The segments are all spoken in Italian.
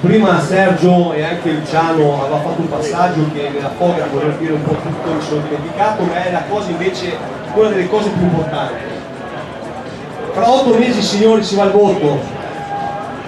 Prima Sergio e anche Luciano aveva fatto un passaggio che nella foga volevo dire un po' tutto, mi sono dimenticato, ma è la cosa invece, una delle cose più importanti. Fra 8 mesi, signori, si va al voto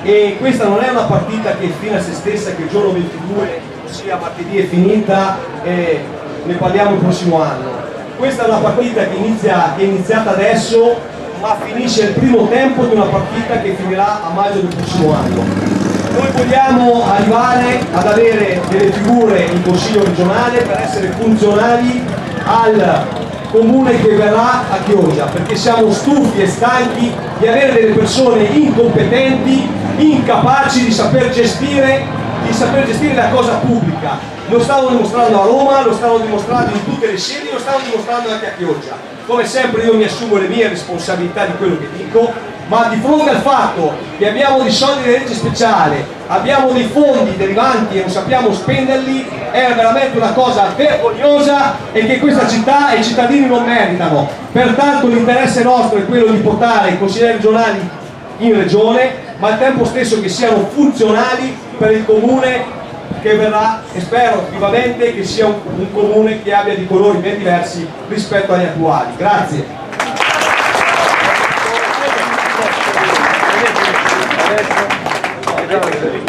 e questa non è una partita che è fine a se stessa, che il giorno 22, sia martedì, è finita e ne parliamo il prossimo anno. Questa è una partita che è iniziata adesso, ma finisce il primo tempo di una partita che finirà a maggio del prossimo anno. Noi vogliamo arrivare ad avere delle figure in Consiglio regionale per essere funzionali al comune che verrà a Chioggia, perché siamo stufi e stanchi di avere delle persone incompetenti, incapaci di saper gestire la cosa pubblica. Lo stanno dimostrando a Roma, lo stanno dimostrando in tutte le sedi, lo stanno dimostrando anche a Chioggia. Come sempre io mi assumo le mie responsabilità di quello che dico, ma di fronte al fatto che abbiamo dei soldi di legge speciale, abbiamo dei fondi derivanti e non sappiamo spenderli, è veramente una cosa vergognosa e che questa città e i cittadini non meritano. Pertanto l'interesse nostro è quello di portare i consiglieri regionali in regione, ma al tempo stesso che siano funzionali per il comune che verrà, e spero vivamente che sia un comune che abbia di colori ben diversi rispetto agli attuali. Grazie. Grazie.